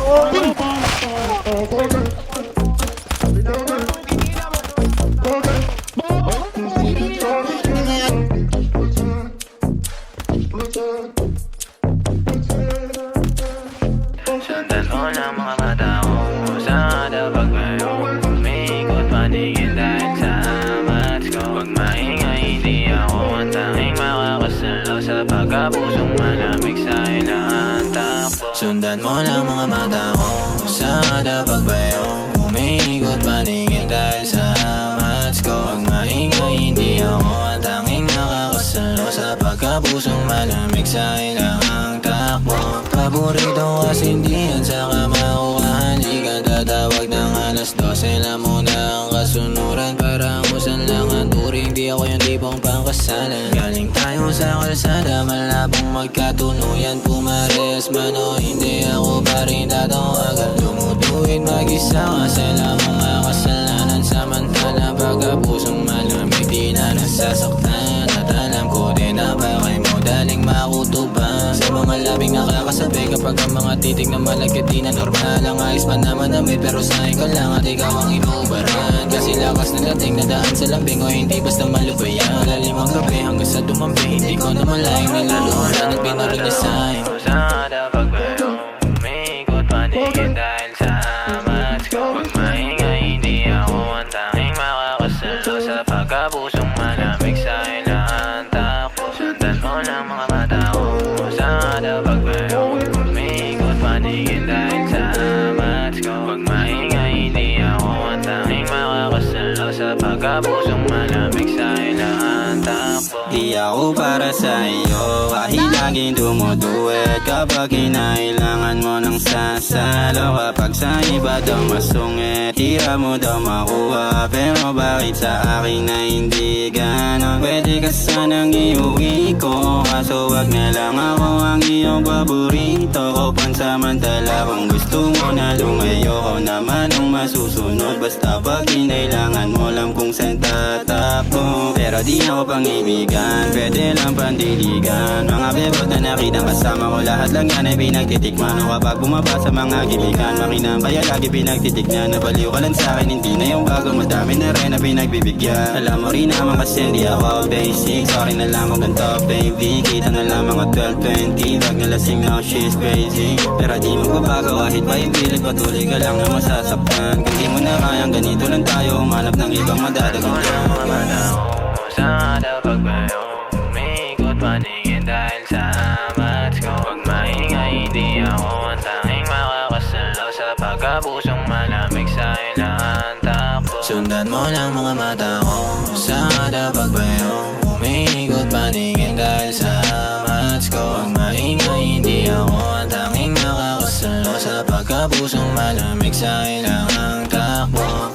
Sundan mo lang mga mata ko sa kada pagbayo. Umiikot paningin dahil sa amats ko. Pag maingay hindi ako ang tanging makakasalo sa pagkapusong malamig sa ilang takbo. Sundan mo lang mga mata ko sa kada pagbayo. Umiikot paningin dahil sa amats ko. Pag maingay hindi ako ang tanging makakasalo sa pagkapusong malamig sa ilang takbo. Paborito kasi hindi yan sa kamauhan. Di ka tatawag ng alas 12 na muna ang kasunuran. Parang usan lang ang turing. Di ako yung tipong pangkasalan. Galing tayo sa kalsada, malabong magkatunuyan. Pumares man o hindi ako pa rin tatawagan. Lumutuin mag-isa kasi lang mga kasalanan. Samantala pagkapusong malamig di na nasasaktan. At alam ko din na bakit mo daling makutuban. Sa mga labing nakakasabi kapag ang mga titig na malagkat di na normal. Ang ayos man naman namin pero sa akin ko lang at ikaw ang inuubaran. Kasi lakas na dating na daan sa lambing o hindi basta malubayan. Malalim ang gabi hanggang sa dumampi, hindi ko na malayang niluluhan at binarig na sa'yo. Sa kada pagbayo, umiikot paningin dahil sa amats ko. Pag maingay hindi ako ang tanging makakasalo sa pagkapusong malamig sa ilang takbo. Sundan mo lang mga mata ko sa kada pagbayo. Umiikot paningin dahil sa amats ko. Pag maingay hindi ako ang tanging makakasalo sa pagkapusong malamig sa ilang takbo. Di ako para sa iyo, kahit laging dumuduwet. Kapag kinailangan mo ng sasalo, kapag sa iba daw masungit, tira mo daw makuha. Pero bakit sa akin na hindi ganon? Pwede ka sanang iuwi ko, kaso wag na lang ako ang iyong paborito ko. Pansamantala kung gusto mo na lumayo, ko naman ang masusunod. Basta pag kinailangan mo lang kung saan tatakbo. Pero di ako pang-ibigan, pwede lang pandiligan. Mga bebot na nakitang kasama ko, lahat lang yan ay pinagtitikman. O kapag bumaba sa mga gibigan, makinang kaya lagi pinagtitignan. Nabaliw ka lang sa'kin, hindi na yung bago, madami na rin na pinagbibigyan. Alam mo rin naman kasi hindi ako basic. Sorry na lang kung ganito baby, kita na lang mga 12-20. Wag na lasing now, she's crazy. Pero di magbabago kahit pa yung pilit, patuloy ka lang na masasaktan. Kung di mo na kayang ganito lang tayo, umanap ng ibang madadagan. Sa kada pagbayo, umiikot paningin dahil sa amats ko. Pag maingay hindi ako ang tanging makakasalo sa pagkapusong malamig sa ilang takbo. Sundan mo lang mga mata ko sa kada pagbayo. Umiikot paningin dahil sa amats ko. Pag maingay hindi ako ang tanging makakasalo sa pagkapusong malamig sa ilang takbo.